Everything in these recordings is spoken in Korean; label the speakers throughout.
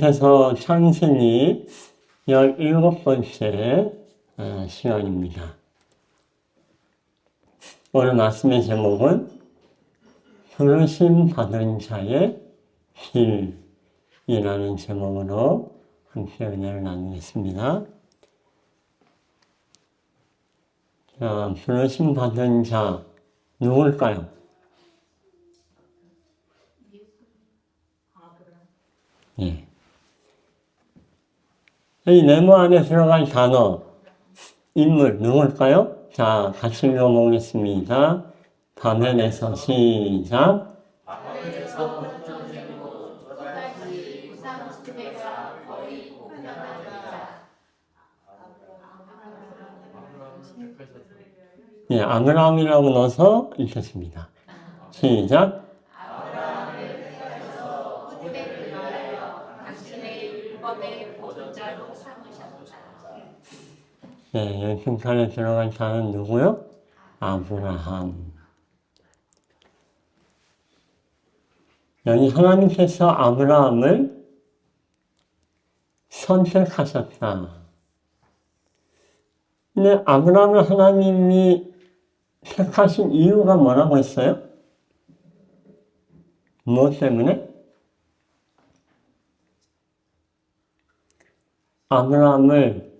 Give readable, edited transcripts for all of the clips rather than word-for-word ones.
Speaker 1: 계속해서 창세기 17번째 시간입니다. 오늘 말씀의 제목은 부르심 받은 자의 길이라는 제목으로 함께 은혜를 나누겠습니다. 자, 부르심 받은 자 누굴까요? 예. 이 네모 안에 들어간 단어, 인물 누굴까요? 자, 같이 읽어보겠습니다. 화면에서 시작. 예, 아브라함이라고 넣어서 읽겠습니다. 시작. 네, 연승판에 들어간 자는 누구요? 아브라함. 여기 하나님께서 아브라함을 선택하셨다. 근데 아브라함을 하나님이 택하신 이유가 뭐라고 했어요? 무엇 때문에? 아브라함을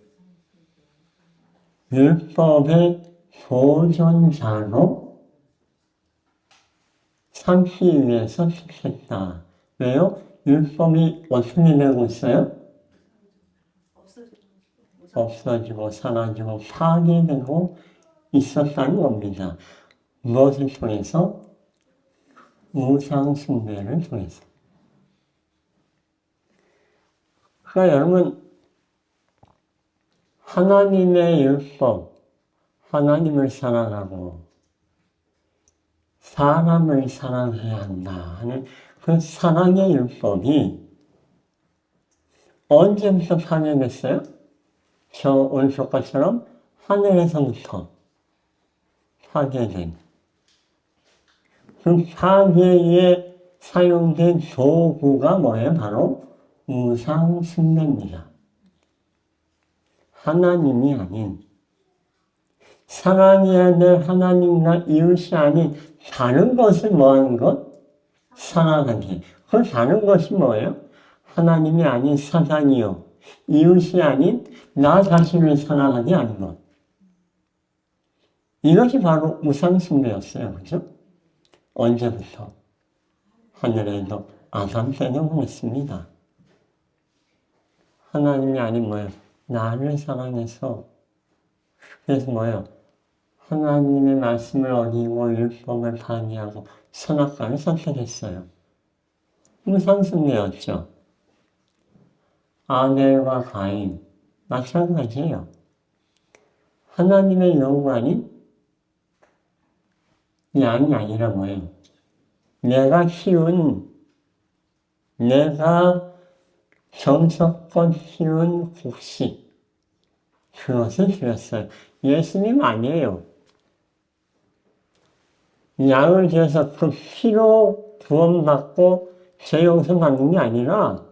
Speaker 1: 율법의 보존자로 삼기 위해서 택했다. 왜요? 율법이 어떻게 되고 있어요? 없어지고 사라지고 파괴되고 있었다는 겁니다. 무엇을 통해서? 우상 숭배를 통해서. 그러니까 여러분, 하나님의 율법, 하나님을 사랑하고 사람을 사랑해야 한다 하는 그 사랑의 율법이 언제부터 파괴됐어요? 저 오른쪽 것처럼 하늘에서부터 파괴된 그 파괴에 사용된 도구가 뭐예요? 바로 우상 숭배입니다. 하나님이 아닌, 사랑해야 될 하나님과 이웃이 아닌 다른 것을 뭐하는 것? 사랑하기. 그 다른 것이 뭐예요? 하나님이 아닌 사단이요, 이웃이 아닌 나 자신을 사랑하지 않은 것. 이것이 바로 우상숭배였어요. 그죠? 언제부터? 하늘에도 아담 때는 그랬습니다. 하나님이 아닌 뭐예요? 나를 사랑해서. 그래서 뭐예요? 하나님의 말씀을 어기고 율법을 파괴하고 선악과를 선택했어요. 우상숭배였죠. 아벨과 가인 마찬가지예요. 하나님의 요구가 아닌 양이 아니라 뭐예요? 내가 키운, 내가 정성껏 키운 곡식, 그것을 드렸어요. 예수님 아니에요. 양을 지어서 그 피로 구원받고 죄 용서받는 게 아니라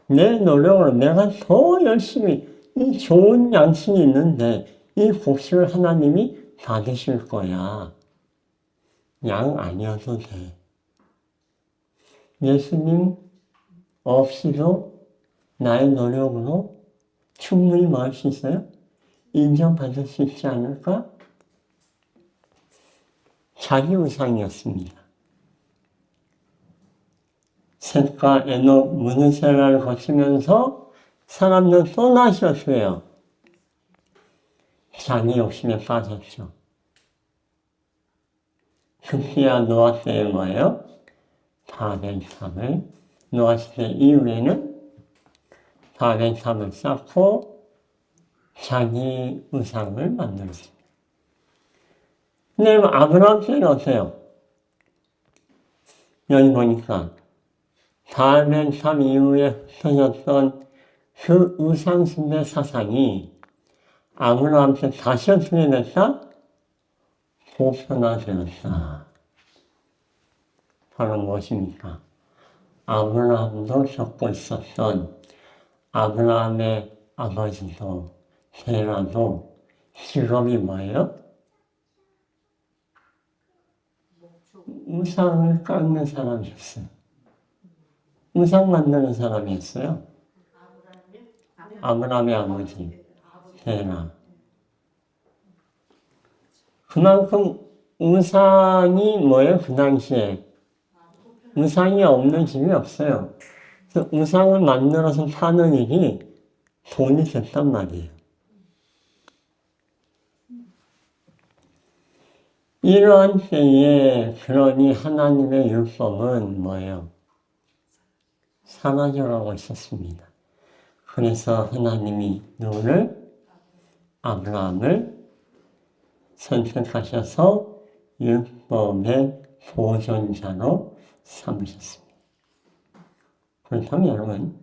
Speaker 1: 내 노력으로 내가 더 열심히 이 좋은 양식이 있는데 이 곡식을 하나님이 받으실 거야. 양 아니어도 돼. 예수님 없이도 나의 노력으로 충분히 뭐 할 수 있어요? 인정받을 수 있지 않을까? 자기 우상이었습니다. 셋과 에녹, 무드셀라를 거치면서 사람들 또다시 어떻게 해요? 자기 욕심에 빠졌죠. 급기야 노아 때에 뭐예요? 바벨탑을, 노아 시대 이후에는 바벨탑을 쌓고 자기 우상을 만들었습니다. 근데 아브라함 때는 어때요? 여기 보니까 바벨탑 이후에 흩어졌던 그 우상숭배 사상이 아브라함 때 다시 어떻게 됐다? 보편화되었다. 바로 무엇입니까? 아브라함도 겪고 있었던 아브라함의 아버지도 테라도 직업이 뭐예요? 우상을 깎는 사람이었어요. 우상 만드는 사람이었어요. 아브라함의 아버지 테라. 그만큼 우상이 뭐예요? 그 당시에 우상이 없는 집이 없어요. 그래서 우상을 만들어서 파는 일이 돈이 됐단 말이에요. 이러한 때에 그러니 하나님의 율법은 뭐예요? 사라져가고 있었습니다. 그래서 하나님이 누구를? 아브라함을 선택하셔서 율법의 보존자로 삼으셨습니다. 그렇다면 여러분,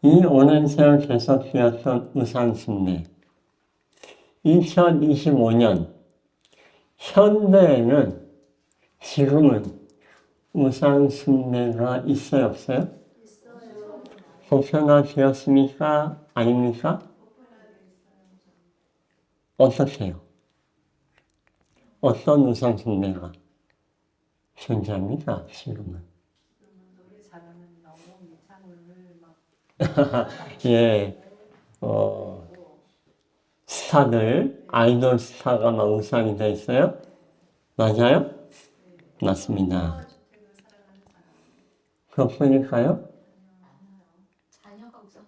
Speaker 1: 이 오랜 세월 계속되었던 우상숭배, 2025년 현대에는 지금은 우상숭배가 있어요, 없어요?
Speaker 2: 있어요.
Speaker 1: 보편화되었습니까? 아닙니까? 어떻게요? 어떤 우상숭배가 존재합니까? 지금은?
Speaker 2: 노래 잘하는 너무 이상을 막
Speaker 1: 예, 스타들, 아이돌 스타가 막 우상이 돼 있어요? 맞아요? 맞습니다.
Speaker 2: 주택을 사랑하는 사람.
Speaker 1: 그것뿐일까요?
Speaker 2: 자녀가 우선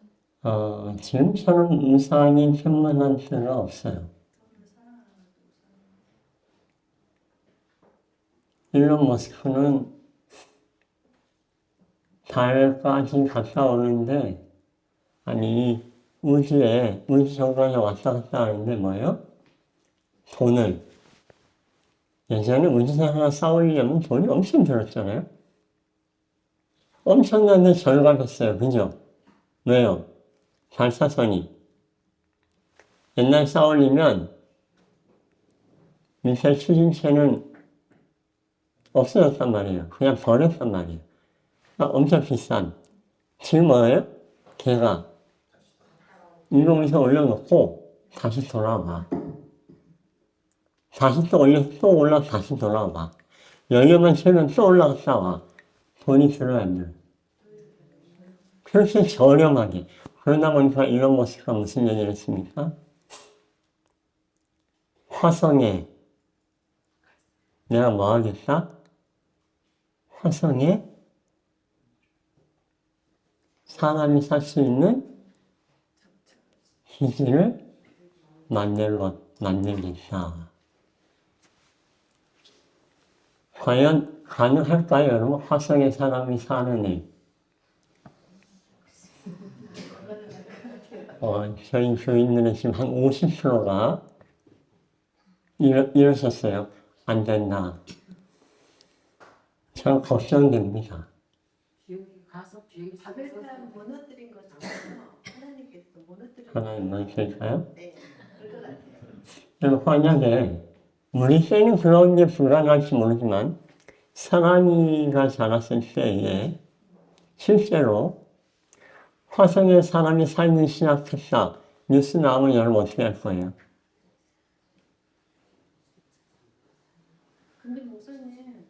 Speaker 1: 지금처럼 우상이 편만한 때가 없어요. 일론 머스크는 달까지 갔다 오는데, 아니, 우주에, 우주 정거장에 왔다 갔다 하는데 뭐예요? 돈을. 예전에 우주선 하나 쌓으려면 돈이 엄청 들었잖아요? 엄청난데 절감했어요. 그죠? 왜요? 발사선이. 옛날 쌓으려면 미사일 추진체는 없어졌단 말이에요. 그냥 버렸단 말이에요. 엄청 비싼. 지금 뭐예요? 걔가 인공위성 올려놓고 다시 돌아와. 다시 또 올려서 또 올라가 다시 돌아와. 연료만 채우면 또 올라갔다 와. 돈이 들어야 돼요. 그렇게 저렴하게. 그러다 보니까 일론 머스크가 무슨 얘기를 했습니까? 화성에 내가 뭐 하겠다? 화성에 사람이 살 수 있는 기지를 만들겠다. 과연 가능할까요, 여러분? 화성에 사람이 사는 일. 저희 교인들은 지금 한 50%가 이러셨어요. 안 된다. 참 걱정됩니다.
Speaker 2: 비행기 가서 비행기
Speaker 3: 바벨탑 무너뜨린 거잖아요. 하나님께서 무너뜨린
Speaker 1: 하나님 말씀일까요?
Speaker 3: 네, 그럴 것 같아요.
Speaker 1: 그럼 만약에 우리 때는 그런 게 불가능할지 모르지만 사람이가 자랐을 때에 실제로 화성에 사람이 살기 시작했다. 뉴스 나오면 여러분 어떻게 할 거예요?
Speaker 3: 근데 목사님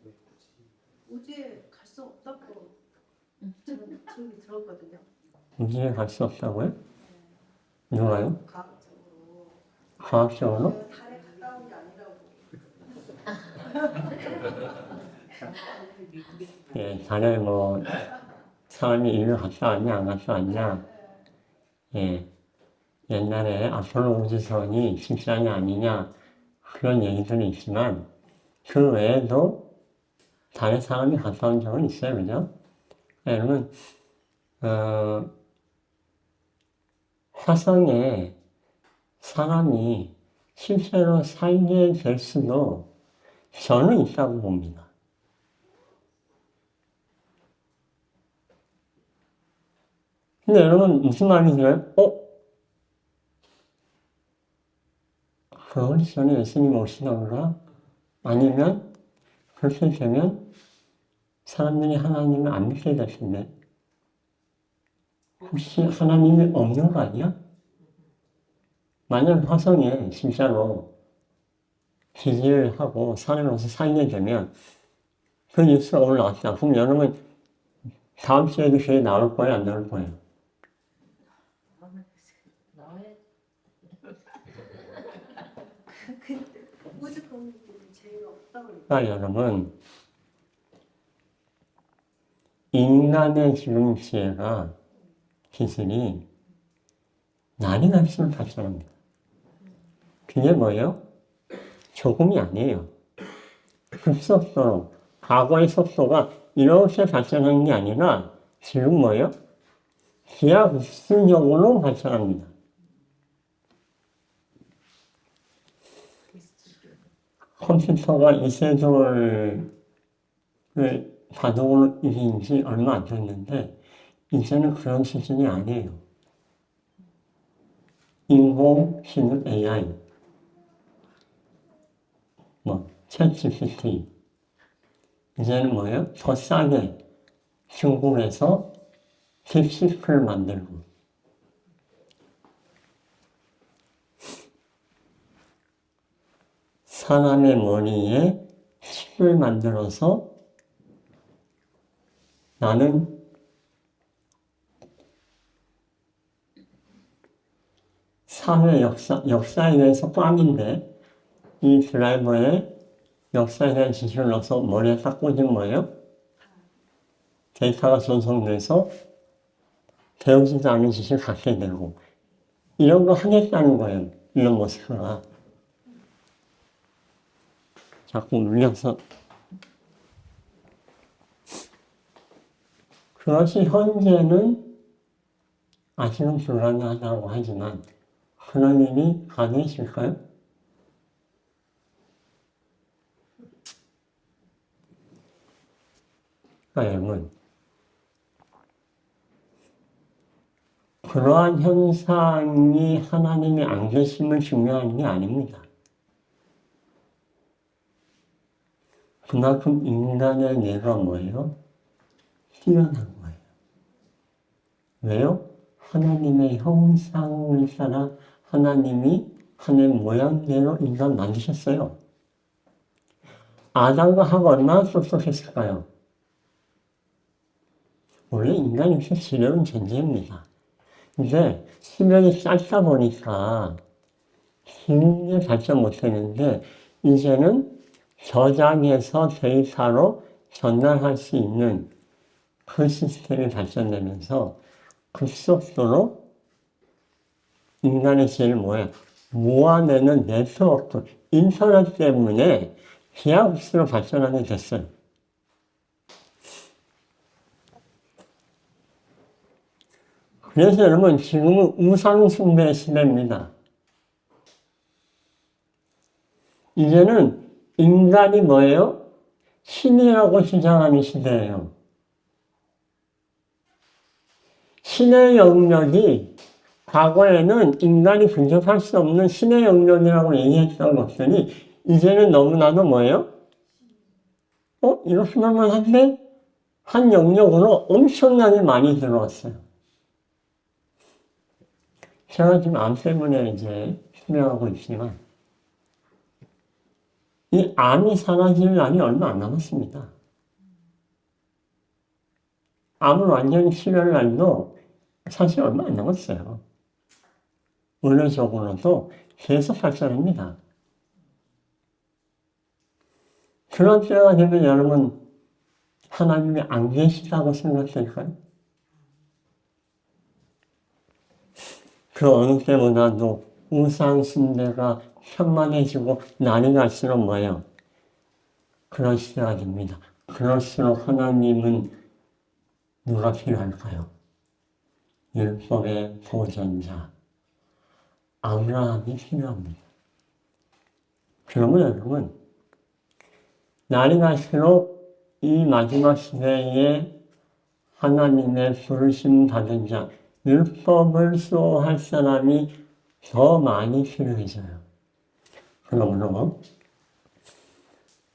Speaker 3: 우주에 갈 수 없다고 저는 들었거든요.
Speaker 1: 우주에 갈 수 없다고요? 누가요?
Speaker 3: 과학적으로.
Speaker 1: 과학적으로?
Speaker 3: 달에 갔다 온 게 아니라고.
Speaker 1: 예, 달에 뭐 사람이 일을 갔다 왔냐 안 갔다 왔냐. 예, 옛날에 아폴로 우주선이 진짜냐 아니냐 그런 얘기들이 있지만 그 외에도 달에 사람이 갔다 온 적은 있어요, 그죠? 여러분, 화성에 사람이 실제로 살게 될 수도 저는 있다고 봅니다. 근데 여러분 무슨 말인지 알아요? 그러기 전에 예수님 오시던가? 아니면 그렇게 되면 사람들이 하나님을 안 믿게 될 텐데. 혹시 하나님이 없는 거 아니야? 만약 화성에 진짜로 기지를 하고 사람으로서 살게 되면 그 뉴스가 올라왔다. 그럼 여러분 다음 주에도 교회 나올 거예요? 안 나올 거예요?
Speaker 2: 나와야
Speaker 3: 근데 무조건 제일 없다고.
Speaker 1: 그러니까 여러분 인간의 지금 지혜가 기술이 날이 갈수록 발전합니다. 그게 뭐예요? 조금이 아니에요. 급속도로 과거의 속도가 이렇게 발전하는 게 아니라 지금 뭐예요? 기하급수적으로 발전합니다. 컴퓨터가 이세돌을 자동으로 이긴 지 얼마 안 됐는데 이제는 그런 수준이 아니에요. 인공지능 AI, 챗 GPT 이제는 뭐예요? 더 싸게 중국에서 딥시크를 만들고 사람의 머리에 칩을 만들어서 나는 사회 역사에 대해서 꽝인데 이 드라이버에 역사에 대한 지식을 넣어서 머리에 딱 꽂은 거예요. 데이터가 전송돼서 배우지도 않은 지식을 갖게 되고 이런 거 하겠다는 거예요. 일론 머스크가. 자꾸 울려서 그것이 현재는 아직은 불가능하다고 하지만 그런 일이 가능해질까요? 여러분 그러한 현상이 하나님의 안 계심을 증명하는 게 아닙니다. 그만큼 인간의 뇌가 뭐예요? 뛰어난 거예요. 왜요? 하나님의 형상을 따라 하나님이 하나님의 모양대로 인간 만드셨어요. 아담과 하가 얼마나 똑똑했을까요? 원래 인간이 이렇게 지려운 존재입니다. 근데 수명이 짧다 보니까 길게 발전 못했는데 이제는 저장해서 데이터로 전달할 수 있는 그 시스템이 발전되면서 급속도로 인간의 지혜를 모아내는 네트워크, 인터넷 때문에 기하급수로 발전하게 됐어요. 그래서 여러분 지금은 우상숭배 시대입니다. 이제는 인간이 뭐예요? 신이라고 주장하는 시대예요. 신의 영역이 과거에는 인간이 근접할 수 없는 신의 영역이라고 얘기했던 것들이 이제는 너무나도 뭐예요? 이렇게 하면 한데 한 영역으로 엄청나게 많이 들어왔어요. 제가 지금 암 때문에 이제 수명하고 있지만 이 암이 사라질 날이 얼마 안 남았습니다. 암을 완전히 치료할 날도 사실 얼마 안 남았어요. 의료적으로도 계속 발전합니다. 그런 때가 되면 여러분 하나님이 안 계시다고 생각될까요? 그 어느 때보다도 우상 숭배가 현만해지고 날이 갈수록 뭐예요? 그런 시대가 됩니다. 그럴수록 하나님은 누가 필요할까요? 율법의 보존자 아브라함이 필요합니다. 그러면 여러분 날이 갈수록 이 마지막 시대에 하나님의 부르심 받은 자 율법을 수호할 사람이 더 많이 필요해져요. 그러므로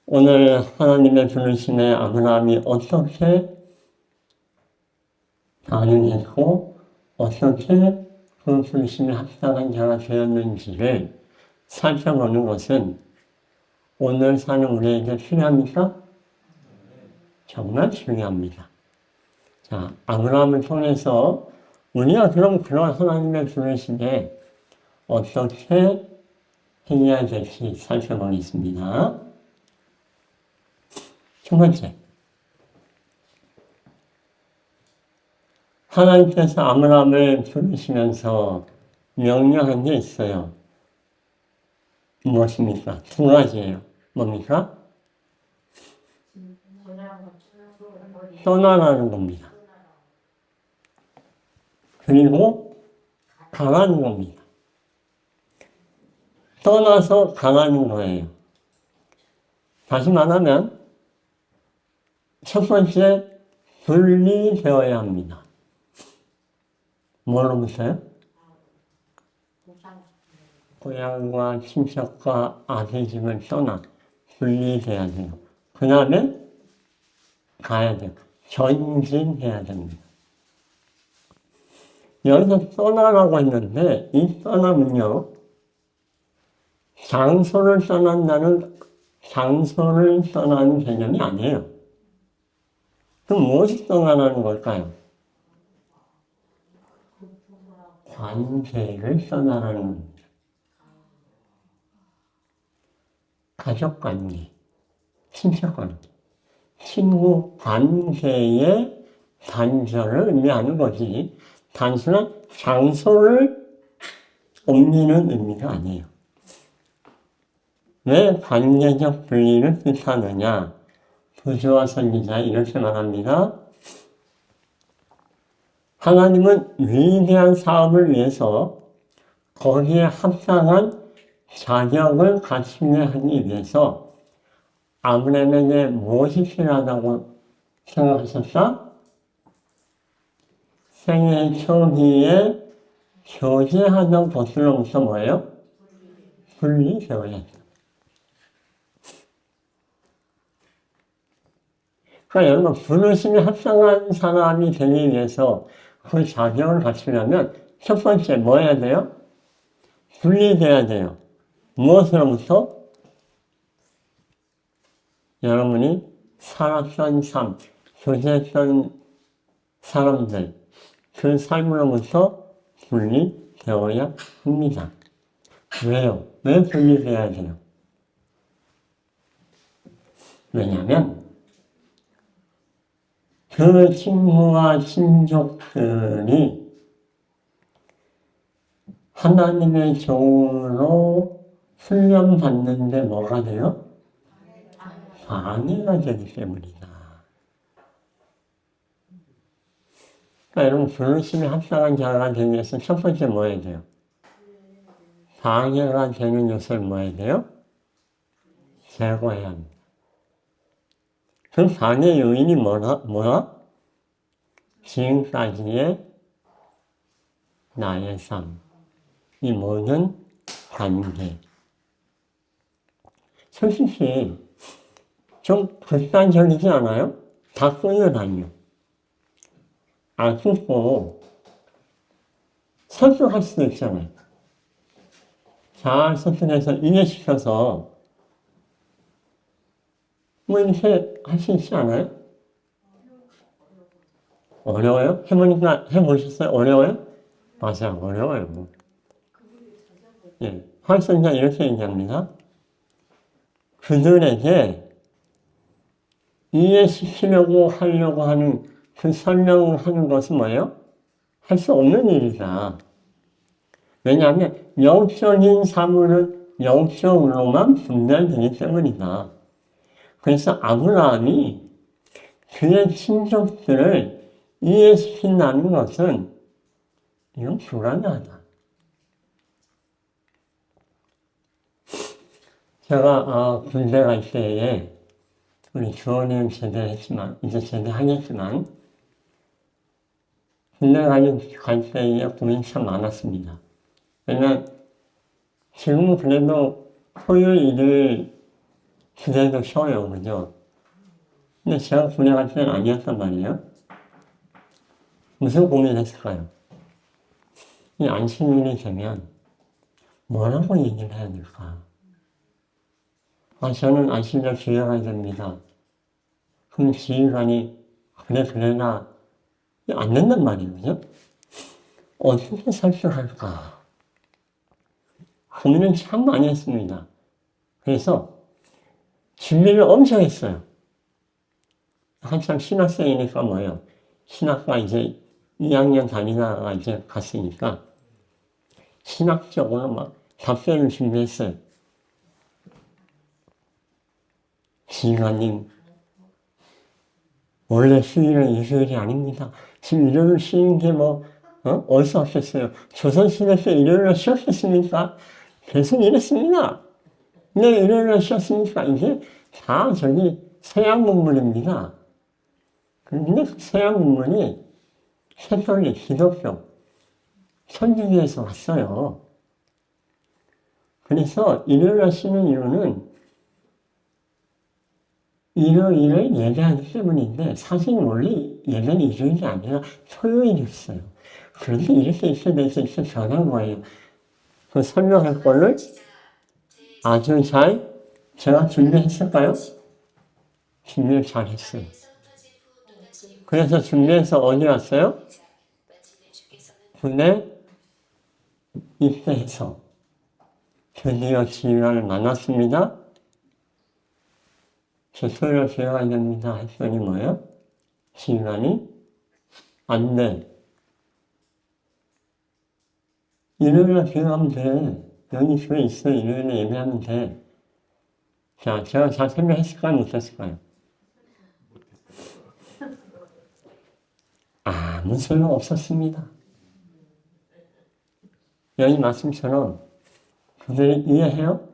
Speaker 1: 오늘 하나님의 부르심에 아브라함이 어떻게 반응했고 어떻게 그 부르심에 합당한 자가 되었는지를 살펴보는 것은 오늘 사는 우리에게 필요합니까? 정말 중요합니다. 자, 아브라함을 통해서 우리가 그럼 그런 하나님의 부르심에 어떻게 행해야 될지 살펴보겠습니다. 첫 번째, 하나님께서 아브라함을 부르시면서 명령한 게 있어요. 무엇입니까? 두 가지예요. 뭡니까? 떠나라는 겁니다. 그리고 가라는 겁니다. 떠나서 가라는 거예요. 다시 말하면 첫 번째, 분리되어야 합니다. 뭐로부터요? 고향과 친척과 아들 집을 떠나 분리돼야 돼요. 그 다음에 가야 돼요. 전진해야 됩니다. 여기서 떠나라고 했는데 이 떠남은요. 장소를 떠나는 개념이 아니에요. 그럼 무엇이 떠나라는 걸까요? 관계를 떠나라는 겁니다. 가족관계, 친척관계, 친구 관계의 단절을 의미하는 거지 단순한 장소를 옮기는 의미가 아니에요. 왜 관계적 분리를 뜻하느냐? 부조와 선지자 이렇게 말합니다. 하나님은 위대한 사업을 위해서 거기에 합당한 자격을 갖추게 하기 위해서 아브라함에게 무엇이 필요하다고 생각하셨다? 생애 초기에 교제하던 것으로부터 뭐예요? 분리되어야 한다. 그러니까 여러분 부르심이 합당한 사람이 되기 위해서 그 자격을 갖추려면 첫 번째 뭐 해야 돼요? 분리돼야 돼요. 무엇으로부터? 여러분이 살았던 삶, 교제했던 사람들, 그 삶으로부터 분리되어야 합니다. 왜요? 왜 분리돼야 돼요? 왜냐하면 그 친구와 친족들이 하나님의 종으로 훈련받는데 뭐가 돼요? 방해가 되기 때문이다. 그러니까 여러분 부르심에 합당한 자가 되기 위해서 첫 번째 뭐 해야 돼요? 방해가 되는 요소를 뭐 해야 돼요? 제거해야 합니다. 그 방해 요인이 뭐야? 지금까지의 나의 삶, 이 모든 관계. 솔직히 좀 극단적이지 않아요? 다 끌려다녀. 안 끊고 설득할 수도 있잖아요. 잘 설득해서 이해시켜서 뭐 이렇게 할 수 있지 않아요? 어려워요? 해보셨어요? 어려워요? 맞아, 어려워요. 뭐. 예, 활성자 이렇게 얘기합니다. 그들에게 이해시키려고 하려고 하는 그 설명을 하는 것은 뭐예요? 할 수 없는 일이다. 왜냐하면 영적인 사물은 영적으로만 분별되기 때문이다. 그래서 아브라함이 그의 친족들을 이해시킨다는 것은 이건 불가능하다. 제가 군대 갈 때에 우리 주원님 제대했지만 이제 제대하겠지만 군대 갈 때에 고민이 참 많았습니다. 왜냐면 지금은 그래도 토요일 일요일 그래도 쉬어요, 그죠? 근데 제가 군대 갈 때는 아니었단 말이에요. 무슨 고민을 했을까요? 이 안식일이 되면 뭐라고 얘기를 해야 될까? 저는 안식일 지켜야 됩니다. 그럼 지휘관이 그래라 안 된단 말이에요. 그죠? 어떻게 설득할까? 고민을 참 많이 했습니다. 그래서 준비를 엄청 했어요. 한참 신학생이니까 뭐예요? 신학과 이제 2학년 다니다가 이제 갔으니까 신학적으로 막 답변을 준비했어요. 지휘관님, 원래 수요일은 일요일이 아닙니다. 지금 일요일 쉬는 게 어디서 왔겠어요? 조선시대 때 일요일을 쉬었겠습니까? 계속 이랬습니다. 네, 일요일을 쉬었습니까? 이게 다 서양 문물입니다. 근데 서양 문물이 캐톨릭, 기독교, 천주교에서 왔어요. 그래서 일요일을 쉬는 이유는 일요일을 예배하기 때문인데 사실 원래 예배는 일요일이 아니라 토요일이었어요. 그런데 이렇게 있어야 돼서 이렇게 변한 거예요. 그 설명할 거를 아주 잘 제가 준비했을까요? 준비를 잘 했어요. 그래서 준비해서 어디 왔어요? 군에 입대해서 드디어 지휘관을 만났습니다. 저 토요일 지휘관이 됩니다. 했더니 뭐예요? 지휘관이 안 돼. 일요일에 기도하면 돼. 여기 교회 있어. 일요일에 예배하면 돼. 자, 제가 잘 설명했을까요? 못했을까요? 아무 소용 없었습니다. 여기 말씀처럼 그들이 이해해요?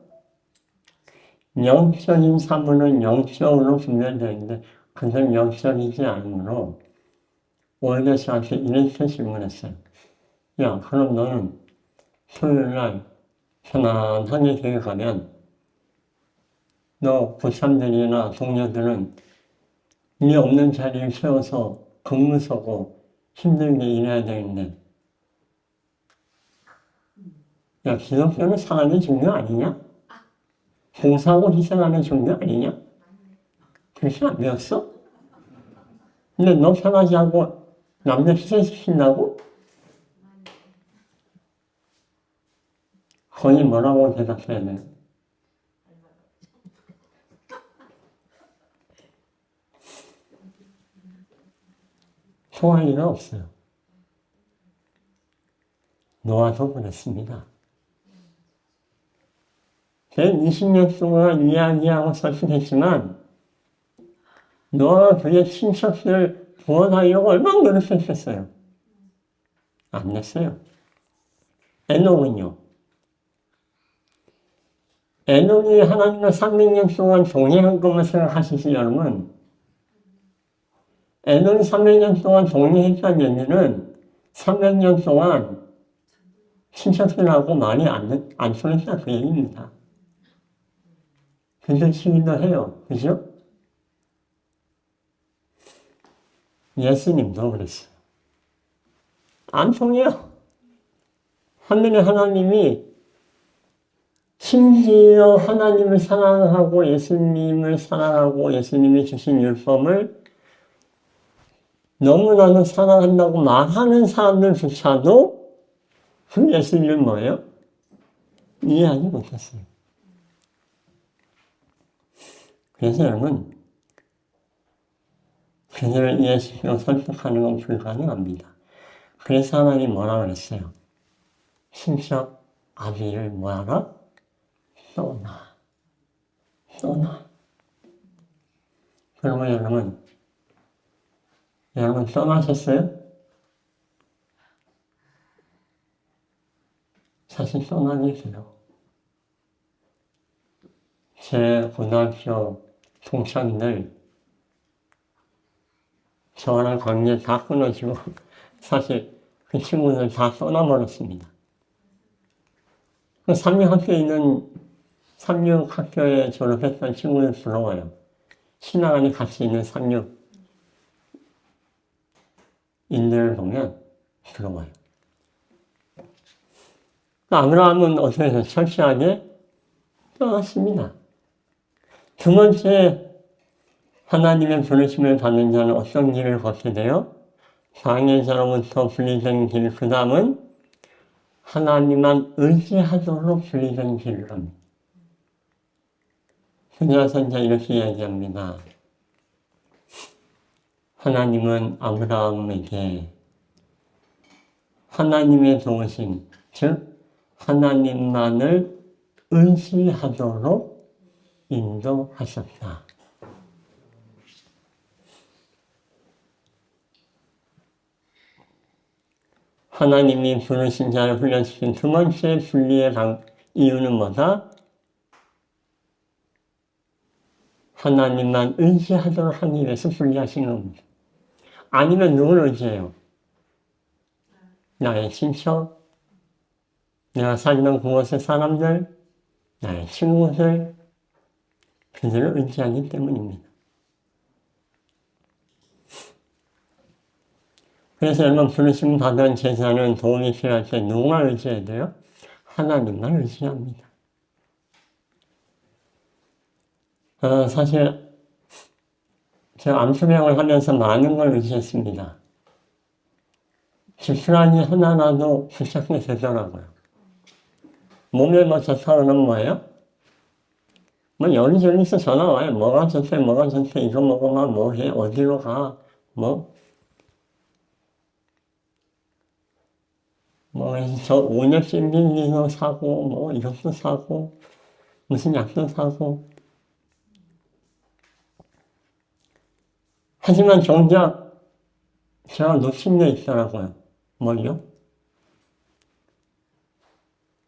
Speaker 1: 영적인 사물은 영적으로 분별되는데 그들은 영적이지 않으므로 오히려 저한테 이렇게 질문했어요. 야, 그럼 너는 토요일날 편안하게 교회 가면 너 고참들이나 동료들은 네 없는 자리를 채워서 근무 서고 힘들게 일해야 되는데 야, 기독교는 사람의 종교 아니냐? 봉사하고 희생하는 종교 아니냐? 그렇게 안 배웠어? 근데 너 편하지 않고 남들 희생시킨다고? 거기 뭐라고 대답해야 돼요? 통할 일은 없어요. 노아도 그랬습니다. 120년 동안 이야기하고 설득했지만 노아가 그의 친척들 구원하려고 얼마나 노력했겠어요. 안 됐어요. 에녹은요. 에녹이 하나님과 300년 동안 동행한 것만 생각하시지 여러분. 에녹이 300년 동안 동행했다는 얘기는 300년 동안 친척들하고 많이 안 통했다 그 얘기입니다. 그들 시기도 해요. 그죠? 예수님도 그랬어요. 안 통해요. 하늘의 하나님이 심지어 하나님을 사랑하고 예수님을 사랑하고 예수님이 주신 율법을 너무나도 사랑한다고 말하는 사람들조차도 그 예수님을 뭐예요? 이해하지 못했어요. 그래서 여러분, 그들을 이해시키고 설득하는 건 불가능합니다. 그래서 하나님 뭐라 그랬어요? 친척 아비를 뭐하라? 떠나. 그러면 여러분 떠나셨어요? 사실 떠나기 돼요. 제 고등학교 동창들 저랑 관계 다 끊어지고 사실 그 친구들 다 떠나버렸습니다. 그 삼육학교에 졸업했던 친구들 부러워요. 신학 안에 같이 있는 삼육인들을 보면 부러워요. 아브라함은 어떻게 해서 철저하게 떠났습니다. 두 번째 하나님의 부르심을 받는 자는 어떤 길을 걷게 돼요? 방해자로부터 분리된 길, 그 다음은 하나님만 의지하도록 분리된 길을 갑니다. 분야선자 이렇게 이야기합니다. 하나님은 아브라함에게 하나님의 도우심, 즉 하나님만을 의지하도록 인도하셨다. 하나님이 부르신 자를 훈련시킨 두 번째 분리의 이유는 뭐다? 하나님만 의지하도록 하기 위해서 분리하신 겁니다. 아니면 누구를 의지해요? 나의 친척, 내가 살던 그곳의 사람들, 나의 친구들, 그들을 의지하기 때문입니다. 그래서 여러분 부르심 받은 제자는 도움이 필요할 때 누구만 의지해야 돼요? 하나님만 의지합니다. 사실 제가 암투병을 하면서 많은 걸 의지했습니다. 지푸라기 하나라도 붙잡게 되더라고요. 몸에 뭐 좋다 그러면 뭐예요? 뭐 여기저기서 전화 와요. 뭐가 좋대, 뭐가 좋대, 이거 먹으면 뭐 해, 어디로 가, 저 온역질 빌리도 사고, 이것도 사고, 무슨 약도 사고. 하지만 정작 제가 놓친 게 있더라고요. 뭐요?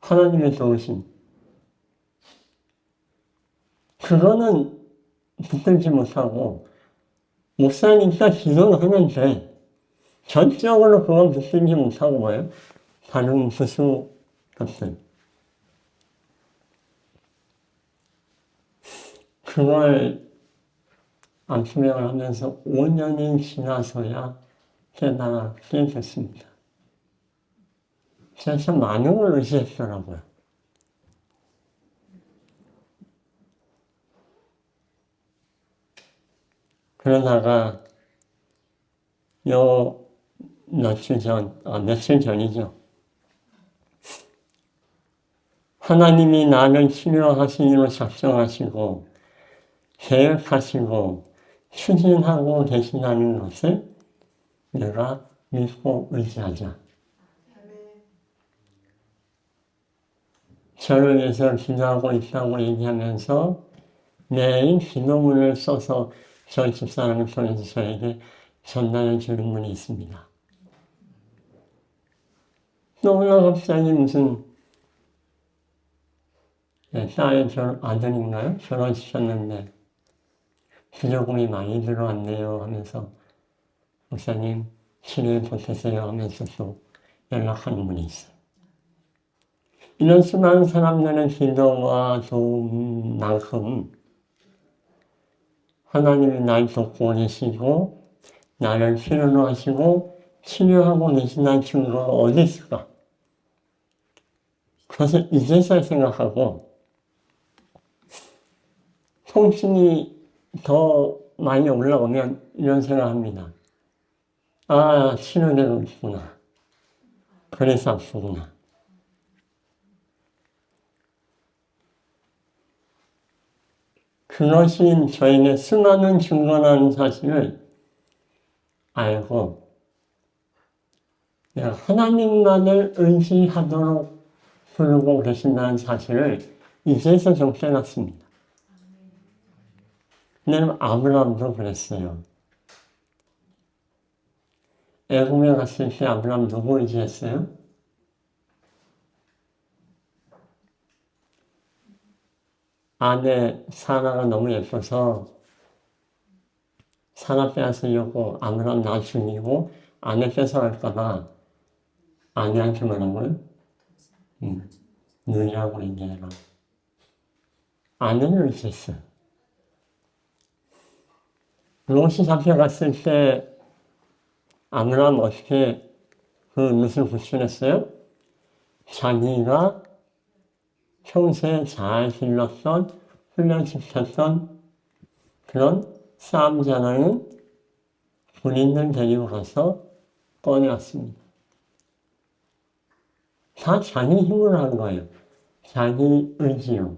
Speaker 1: 하나님의 도우심. 그거는 붙들지 못하고, 목사니까 기도는 하는데, 전적으로 그건 붙들지 못하고 뭐예요? 다른 부수 것들. 그걸 암투병을 하면서 5년이 지나서야 깨닫게 됐습니다. 제가 참 많은 걸 의지했더라고요. 그러다가 며칠 전이죠. 하나님이 나를 치료하시기로 작정하시고 계획하시고 추진하고 계신다는 것을 내가 믿고 의지하자. 저를 위해서 기도하고 있다고 얘기하면서 매일 기도문을 써서 저희 집사람을 통해서 저에게 전달해 주는 분이 있습니다. 너무나 갑자기 무슨 딸 아들인가요? 결혼시켰는데 부조금이 많이 들어왔네요 하면서 목사님 치료에 보태세요 하면서 또 연락하는 분이 있어요. 이런 수많은 사람들의 기도와 도움만큼 하나님이 날 돕고 계시고 나를 필요로 하시고 치료하고 계신다는 증거가 어디 있을까? 그것을 이제서야 생각하고 통증이 더 많이 올라오면 이런 생각합니다. 아, 치료되고 있구나. 그래서 아프구나. 그것이 저에게 수많은 증거라는 사실을 알고 내가 하나님만을 의지하도록 부르고 계신다는 사실을 이제서 좀 깨닫습니다. 근데 아브라함도 그랬어요. 애굽에 갔을 때 아브라함 누구 의지했어요? 아내 사라가 너무 예뻐서 사라 빼앗으려고 아브라함 나 죽이고 아내 뺏어갈까봐 아내한테 뭐라는 거예요? 누이라고 얘기해라. 아내를 의지했어요. 롯이 잡혀갔을 때 아브라함 어떻게 그 롯을 구출했어요? 자기가 평소에 잘 길렀던, 훈련시켰던 그런 싸움 잘하는 군인들 데리고 가서 꺼내왔습니다. 다 자기 힘으로 한 거예요. 자기 의지로.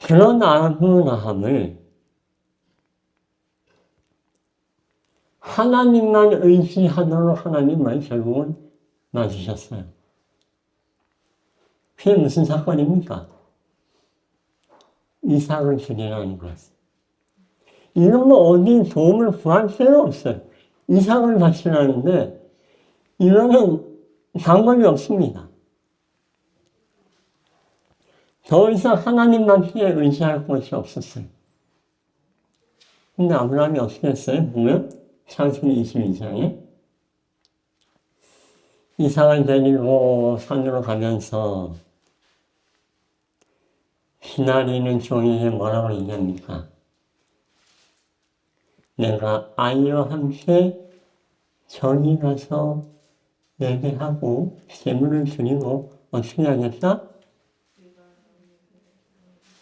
Speaker 1: 그런 아브라함을 하나님만 의지하도록 하나님은 결국은 놔주셨어요. 그게 무슨 사건입니까? 이삭을 주리라는 것. 이런 거 어디 도움을 구할 필요 없어요. 이삭을 바치라는데 이거는 방법이 없습니다. 더 이상 하나님만께 의지할 것이 없었어요. 근데 아브라함이 어떻게 했어요? 보면 창세기 22장에 이삭을 데리고 산으로 가면서 기다리는 종에게 뭐라고 얘기합니까? 내가 아이와 함께 저기 가서 예배하고 제물을 드리고 어떻게 하겠다?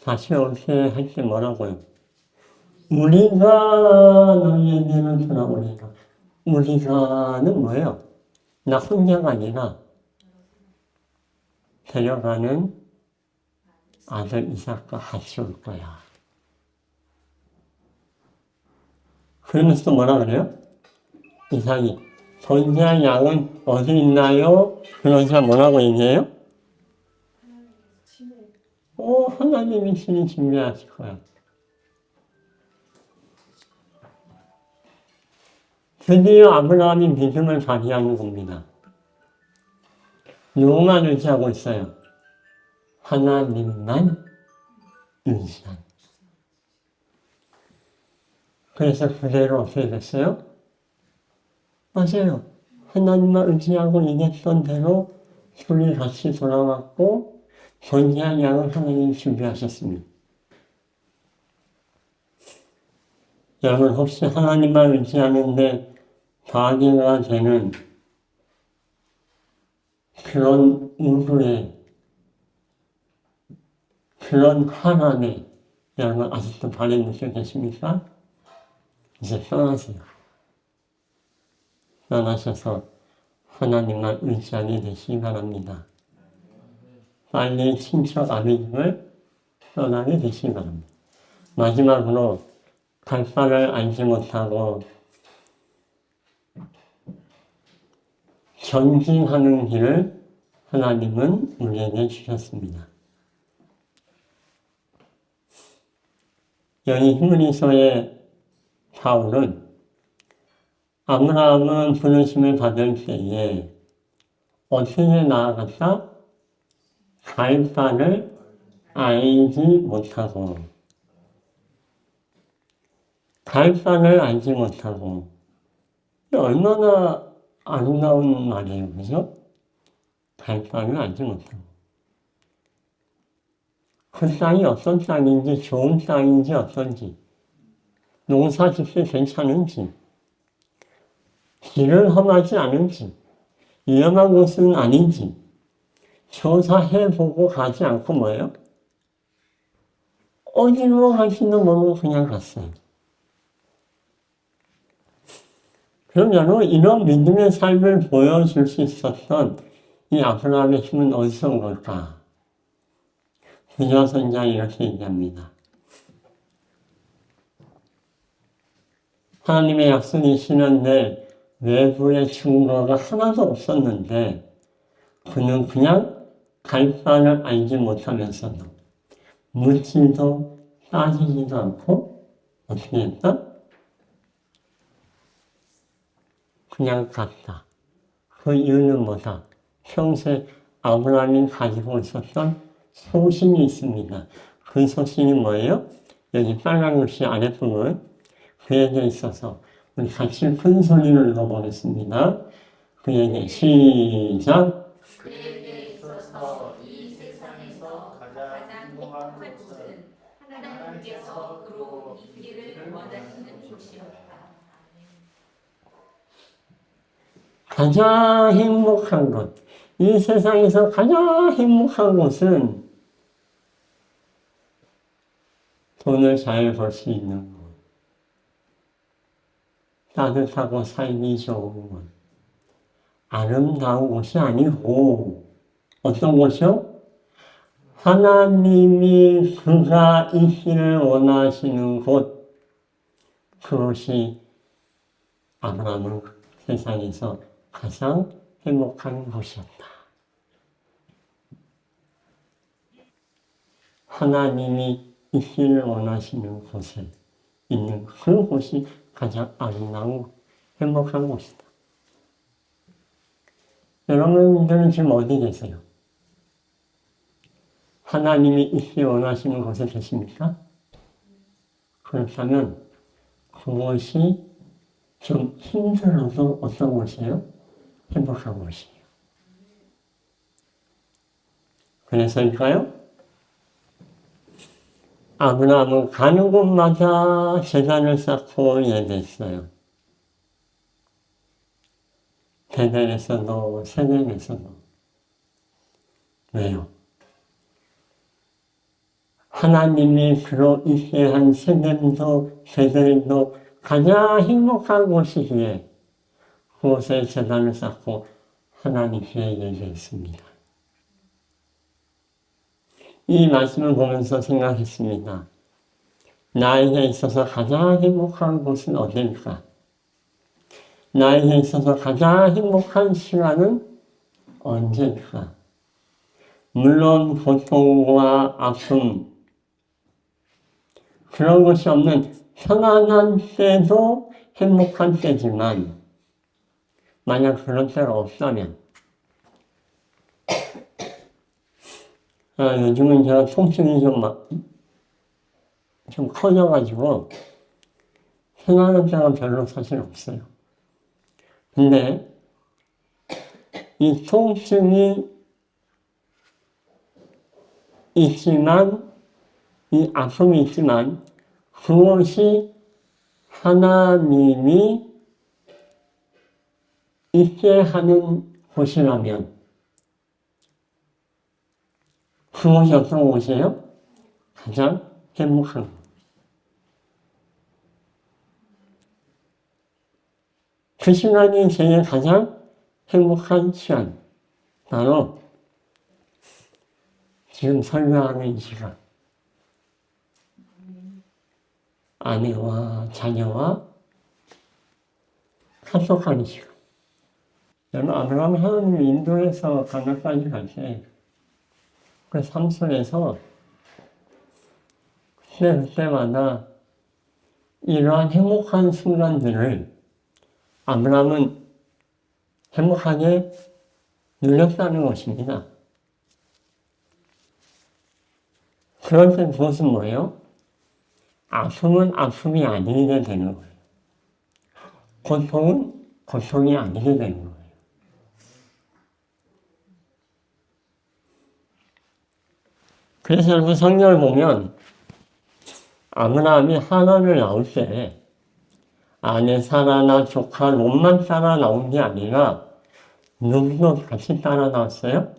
Speaker 1: 다시 올게 할 때 뭐라고요? 우리가 너희에게는 돌아오리라. 우리가는 뭐예요? 나 혼자가 아니라 데려가는 아들 이삭과 같이 올 거야. 그러면서 또 뭐라 그래요? 이삭이 번제할 양은 어디 있나요? 그러자 뭐라고 얘기해요? 하나님이 친히 준비하실 거야. 드디어 아브라함이 믿음을 발휘하는 겁니다. 누구만 의지하고 있어요? 하나님만 의지하는. 그래서 그대로 어떻게 됐어요? 맞아요. 하나님만 의지하고 이겼던 대로 둘이 같이 돌아왔고 번제할 양을 하나님이 준비하셨습니다. 여러분 혹시 하나님만 의지하는데 방해가 되는 그런 우울에 그런 한안에 여러분 아직도 발에 묶여 계십니까? 이제 떠나세요. 떠나셔서 하나님만 의지하게 되시기 바랍니다. 빨리 친척 아버님을 떠나게 되시기 바랍니다. 마지막으로 갈 바를 알지 못하고 전진하는 길을 하나님은 우리에게 주셨습니다. 여기 히브리서의 바울은 아브라함은 부르심을 받을 때에 어떻게 나아갔다? 갈 바를 알지 못하고 갈 바를 알지 못하고 얼마나 아름다운 말이에요. 그죠? 갈 바를 알지 못하고 그 땅이 어떤 땅인지 좋은 땅인지 어떤지 농사 짓기 괜찮은지 길을 험하지 않은지 위험한 곳은 아닌지 조사해보고 가지 않고 뭐예요? 어디로 갈지도 모르고 그냥 갔어요. 그럼 여러분 이런 믿음의 삶을 보여줄 수 있었던 이 아브라함의 힘은 어디서 온 걸까? 부자 선장이 이렇게 얘기합니다. 하나님의 약속이 신한데 외부의 증거가 하나도 없었는데 그는 그냥 갈 바를 알지 못하면서도 묻지도 따지지도 않고 어떻게 했다? 그냥 갔다. 그 이유는 뭐다? 평소에 아브라함이 가지고 있었던 소신이 있습니다. 그 소신이 뭐예요? 여기 빨간 글씨 아랫부분 그에게 있어서 우리 같이 큰 소리를 읽어보겠습니다. 그에게 시작.
Speaker 2: 그에게 있어서 이 세상에서 가장 행복한 곳은 하나님께서 그로 있기를 원하시는 곳이었다.
Speaker 1: 가장 행복한 것, 이 세상에서 가장 행복한 곳은 돈을 잘 벌 수 있는 곳, 따뜻하고 살기 좋은 곳, 아름다운 곳이 아니고 어떤 곳이요? 하나님이 그가 있기를 원하시는 곳, 그것이 아브라함은 세상에서 가장 행복한 곳이었다. 하나님이 있기를 원하시는 곳에 있는 그 곳이 가장 아름다운 행복한 곳이다. 여러분들은 지금 어디 계세요? 하나님이 있기 원하시는 곳에 계십니까? 그렇다면 그것이 좀 힘들어도 어떤 곳이에요? 행복한 곳이에요. 그래서일까요? 아브라함은 가는 곳마다 제단을 쌓고 예배했어요. 베델에서도 세겜에서도. 왜요? 하나님이 그로 있게 한 세겜도 베델도 가장 행복한 곳이기에 그곳에 제단을 쌓고 하나님께 예배했습니다. 이 말씀을 보면서 생각했습니다. 나에게 있어서 가장 행복한 곳은 어딜까? 나에게 있어서 가장 행복한 시간은 언제일까? 물론 고통과 아픔, 그런 것이 없는 편안한 때도 행복한 때지만 만약 그런 때가 없다면 요즘은 제가 통증이 좀 커져가지고 편안한 때가 별로 사실 없어요. 근데 이 통증이 있지만 이 아픔이 있지만 그것이 하나님이 있게 하는 곳이라면 그것이 어떤 곳이에요? 가장 행복한 곳. 그 시간이 제게 가장 행복한 시간. 바로 지금 설교하는 이 시간. 아내와 자녀와 카톡하는 시간. 여러분, 아브라함 하나님이 인도에서 가나까지 갈 때, 그 삶 속에서 그때마다 이러한 행복한 순간들을 아브라함은 행복하게 누렸다는 것입니다. 그럴 때 그것은 뭐예요? 아픔은 아픔이 아니게 되는 거예요. 고통은 고통이 아니게 되는 거예요. 그래서 여러분 성경을 보면 아브라함이 하나님을 나올 때 아내 사라나 조카 롯만 따라 나온 게 아니라 누구도 같이 따라 나왔어요?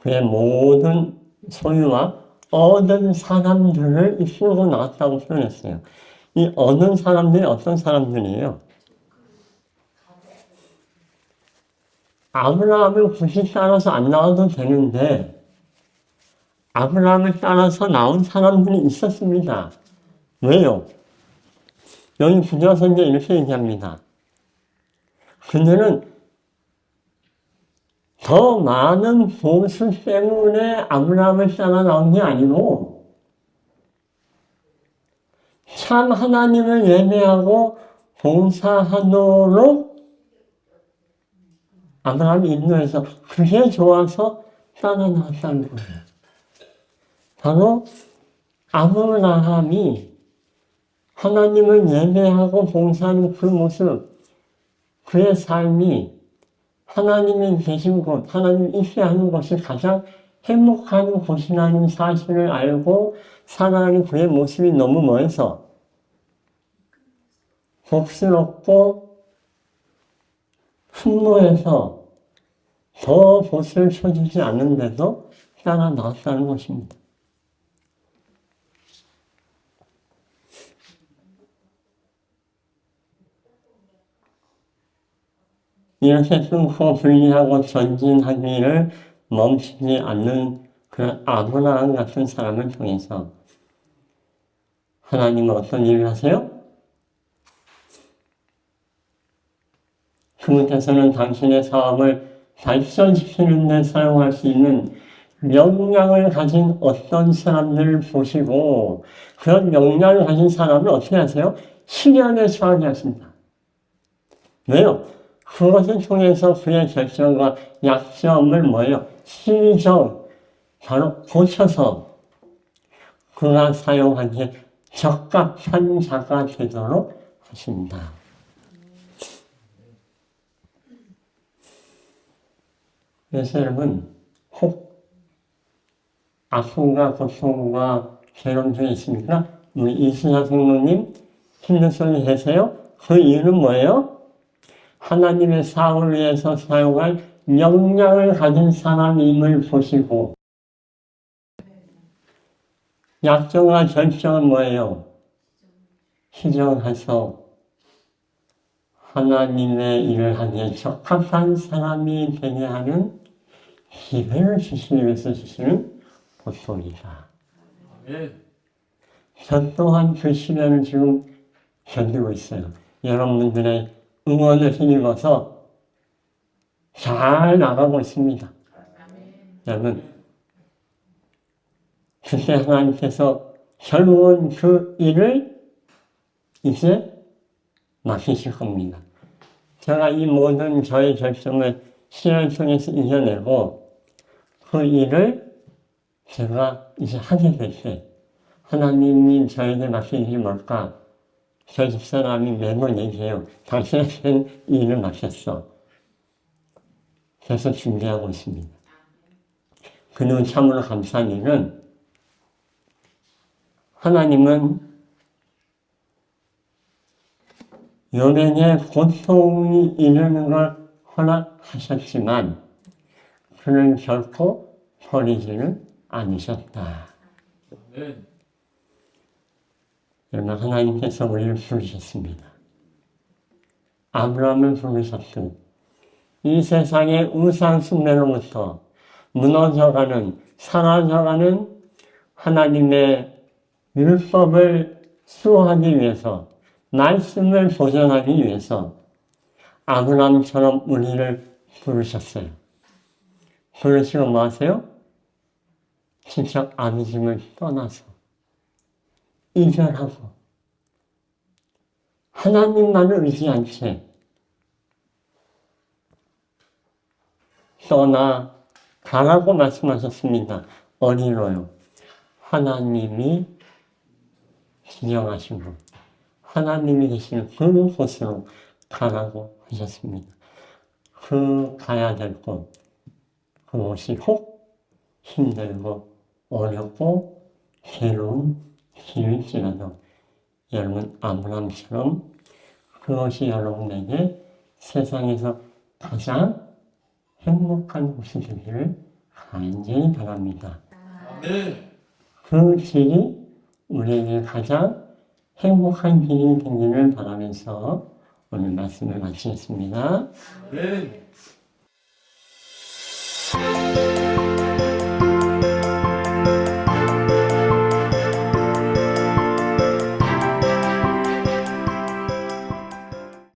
Speaker 1: 그의 모든 소유와 얻은 사람들을 이끌고 나왔다고 표현했어요. 이 얻은 사람들이 어떤 사람들이에요? 아브라함을 굳이 따라서 안 나와도 되는데 아브라함을 따라서 나온 사람들이 있었습니다. 왜요? 여기 구절선지에 이렇게 얘기합니다. 그들은 더 많은 보수 때문에 아브라함을 따라 나온 게 아니고 참 하나님을 예배하고 봉사하도록 아브라함이 인도해서 그게 좋아서 따라 나왔다는 거예요. 바로 아브라함이 하나님을 예배하고 봉사하는 그 모습, 그의 삶이 하나님이 계신 곳, 하나님이 있게 하는 것이 가장 행복한 곳이라는 사실을 알고 살아가는 그의 모습이 너무 뭐해서 복스럽고 풍부해서 더 보스를 쳐주지 않는데도 따라 나왔다는 것입니다. 이렇게 끊고 분리하고 전진하기를 멈추지 않는 그런 아브라함 같은 사람을 통해서 하나님은 어떤 일을 하세요? 그분께서는 당신의 사업을 발전시키는 데 사용할 수 있는 역량을 가진 어떤 사람들을 보시고 그런 역량을 가진 사람을 어떻게 하세요? 시련에 처하게 하십니다. 왜요? 그것을 통해서 그의 결정과 약점을 뭐예요? 시적 바로 고쳐서 그가 사용하기에 적합한 자가 되도록 하십니다. 그래서 여러분, 혹 아픔과 고통과 괴로움 중에 있습니까? 우리 이수자 성도님 힘든 소리 계세요? 그 이유는 뭐예요? 하나님의 사업을 위해서 사용할 역량을 가진 사람임을 보시고 약점과 결정은 뭐예요? 희정해서 하나님의 일을 하기에 적합한 사람이 되게 하는 기회를 주시기 위해서 주시는 고통이다. 저 또한 그 시련을 지금 견디고 있어요. 여러분들의 응원을 힘입어서 잘 나가고 있습니다. 여러분, 그때 하나님께서 결국은 그 일을 이제 맡기실 겁니다. 제가 이 모든 저의 결정을 시련을 통해서 이겨내고 그 일을 제가 이제 하게 될 때 하나님이 저에게 맡긴 일이 뭘까? 저희 집사람이 매번 얘기해요. 당신한테는 이 일을 맡겼어. 그래서 준비하고 있습니다. 그는 참으로 감사한 일은 하나님은 요랭의 고통이 이르는 걸 허락하셨지만 그는 결코 버리지는 않으셨다. 여러분, 하나님께서 우리를 부르셨습니다. 아브라함을 부르셨고 이 세상의 우상 숭배로부터 무너져가는 사라져가는 하나님의 율법을 수호하기 위해서 말씀을 보존하기 위해서 아브라함처럼 우리를 부르셨어요. 부르시고 뭐 하세요? 직접 아버짐을 떠나서 이별하고 하나님만을 의지한 채 떠나가라고 말씀하셨습니다. 어디로요? 하나님이 지정하신 곳, 하나님이 계시는 그곳으로 가라고 하셨습니다. 그 가야 될 곳, 그곳이 혹 힘들고 어렵고 괴로운 길일지라도 여러분 아브라함처럼 그것이 여러분에게 세상에서 가장 행복한 곳이 되기를 간절히 바랍니다. 그 길이 우리에게 가장 행복한 길이 되기를 바라면서 오늘 말씀을 마치겠습니다.